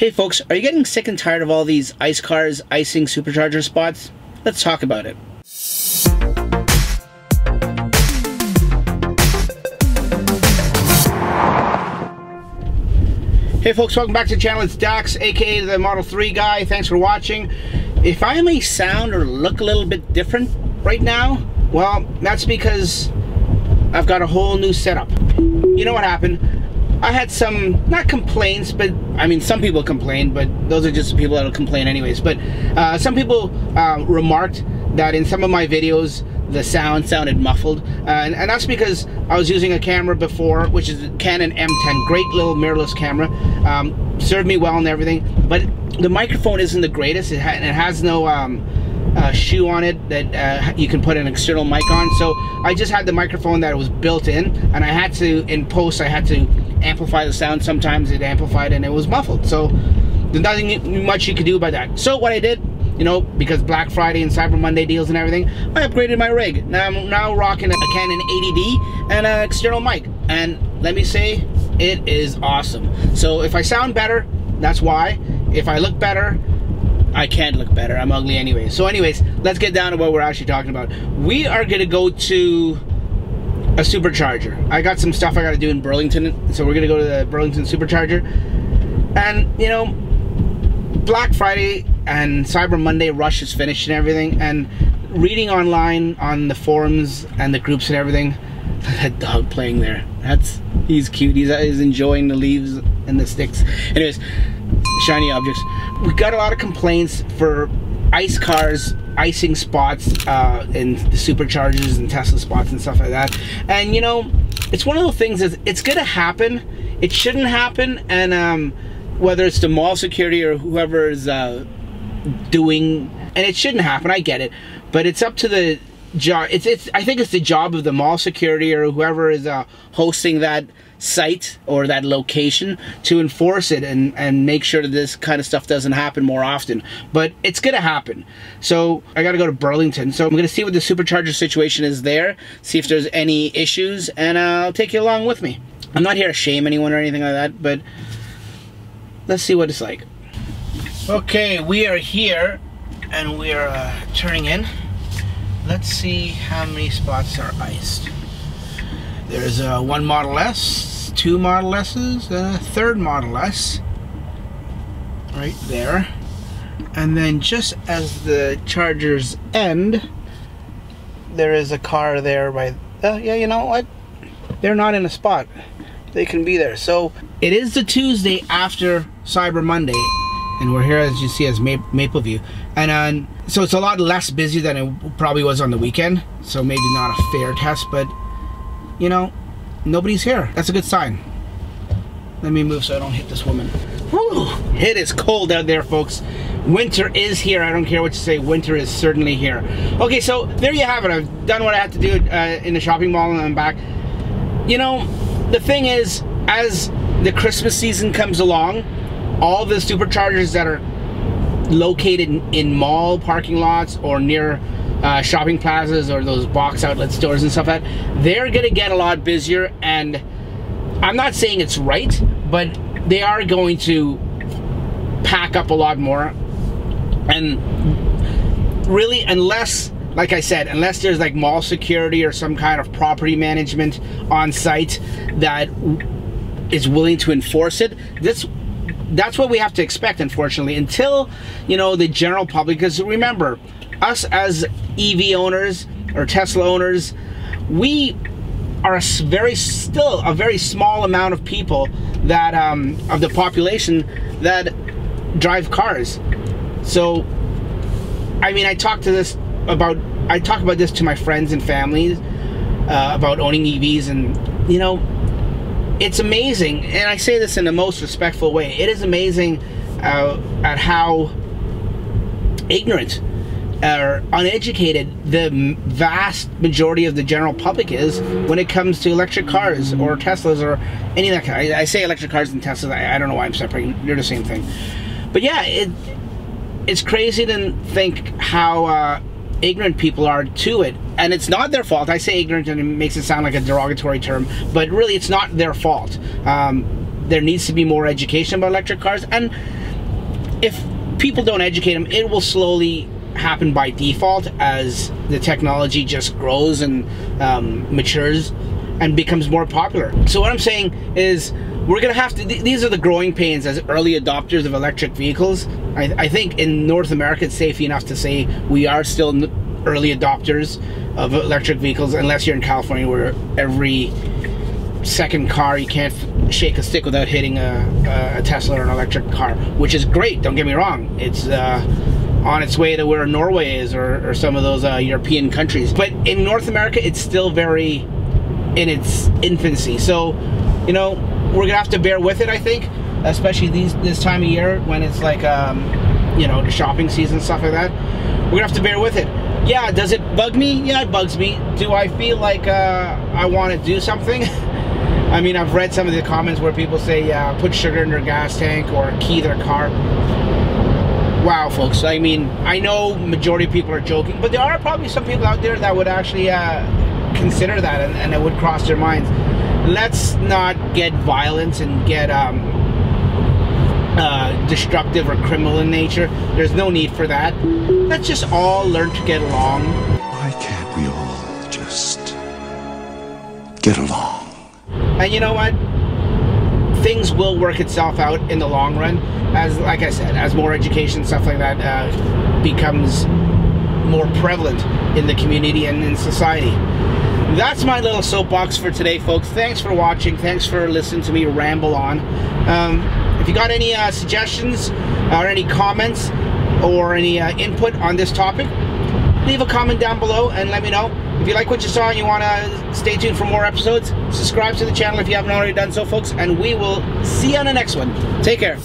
Hey folks, are you getting sick and tired of all these ICE cars icing supercharger spots? Let's talk about it. Hey folks, welcome back to the channel. It's Dax, aka the Model 3 guy. Thanks for watching. If I may sound or look a little bit different right now, well, that's because I've got a whole new setup. You know what happened? I had some, not complaints, but I mean, some people complain, but those are just the people that'll complain anyways. But some people remarked that in some of my videos, the sound sounded muffled. And that's because I was using a camera before, which is a Canon M10, great little mirrorless camera. Served me well and everything, but the microphone isn't the greatest. It has no shoe on it that you can put an external mic on. So I just had the microphone that was built in, and I had to, in post, I had to amplify the sound. Sometimes it amplified and it was muffled. So there's nothing much you could do about that. So what I did, you know, because Black Friday and Cyber Monday deals and everything, I upgraded my rig. Now I'm now rocking a Canon 80D and an external mic. And let me say, it is awesome. So if I sound better, that's why. If I look better, I can't look better. I'm ugly anyway. So anyways, let's get down to what we're actually talking about. We are gonna go to a supercharger. I got some stuff I gotta do in Burlington, so we're gonna go to the Burlington Supercharger. And you know, Black Friday and Cyber Monday rush is finished and everything, and reading online on the forums and the groups and everything, that dog playing there, he's cute. He's enjoying the leaves and the sticks. Anyways, shiny objects. We got a lot of complaints for ICE cars icing spots in the superchargers and Tesla spots and stuff like that. And you know, it's one of those things that it's gonna happen. It shouldn't happen, and whether it's the mall security or whoever is doing, and it shouldn't happen. I get it, but it's up to the job. I think it's the job of the mall security or whoever is hosting that site or that location to enforce it and make sure that this kind of stuff doesn't happen more often. But it's gonna happen. So I gotta go to Burlington. So I'm gonna see what the supercharger situation is there, see if there's any issues, and I'll take you along with me. I'm not here to shame anyone or anything like that, but let's see what it's like. Okay, we are here and we are turning in. Let's see how many spots are iced. There's one Model S, two Model S's, and a third Model S right there. And then just as the chargers end, there is a car there by, yeah, you know what? They're not in a spot. They can be there. So it is the Tuesday after Cyber Monday, and we're here, as you see, as Mapleview. And so it's a lot less busy than it probably was on the weekend. So maybe not a fair test, but you know, nobody's here. That's a good sign. Let me move so I don't hit this woman. Whew, it is cold out there, folks. Winter is here. I don't care what you say. Winter is certainly here. Okay, so there you have it. I've done what I had to do in the shopping mall, and I'm back. You know, the thing is, as the Christmas season comes along, all the superchargers that are located in mall parking lots or near shopping plazas or those box outlet stores and stuff like that, they're gonna get a lot busier. And I'm not saying it's right, but they are going to pack up a lot more. And really, unless, like I said, unless there's like mall security or some kind of property management on site that is willing to enforce it, that's what we have to expect, unfortunately, until, you know, the general public. Because remember, us as EV owners or Tesla owners, we are still a very small amount of people that of the population that drive cars. So I mean, I talk about this to my friends and families about owning EVs, and you know, it's amazing, and I say this in the most respectful way. It is amazing at how ignorant or uneducated the vast majority of the general public is when it comes to electric cars or Teslas or any of that kind. I say electric cars and Teslas. I don't know why I'm separating. They're the same thing. But yeah, it's crazy to think how ignorant people are to it. And it's not their fault. I say ignorant and it makes it sound like a derogatory term, but really it's not their fault. There needs to be more education about electric cars. And if people don't educate them, it will slowly happen by default as the technology just grows and matures and becomes more popular. So what I'm saying is we're gonna have to, these are the growing pains as early adopters of electric vehicles. I think in North America it's safe enough to say we are still early adopters of electric vehicles, unless you're in California where every second car you can't shake a stick without hitting a Tesla or an electric car, which is great, don't get me wrong. It's on its way to where Norway is, or some of those European countries. But in North America, it's still very in its infancy. So, you know, we're gonna have to bear with it, I think, especially this time of year when it's like, you know, the shopping season, stuff like that. We're gonna have to bear with it. Yeah, does it bug me? Yeah, it bugs me. Do I feel like I want to do something? I mean, I've read some of the comments where people say, put sugar in their gas tank or key their car. Wow, folks, I mean, I know majority of people are joking, but there are probably some people out there that would actually consider that, and it would cross their minds. Let's not get violent and get destructive or criminal in nature. There's no need for that. Let's just all learn to get along. Why can't we all just get along? And you know what? Things will work itself out in the long run, as, like I said, as more education, stuff like that becomes more prevalent in the community and in society. That's my little soapbox for today, folks. Thanks for watching. Thanks for listening to me ramble on. If you got any suggestions or any comments or any input on this topic, leave a comment down below and let me know. If you like what you saw and you want to stay tuned for more episodes, subscribe to the channel if you haven't already done so, folks, and we will see you on the next one. Take care.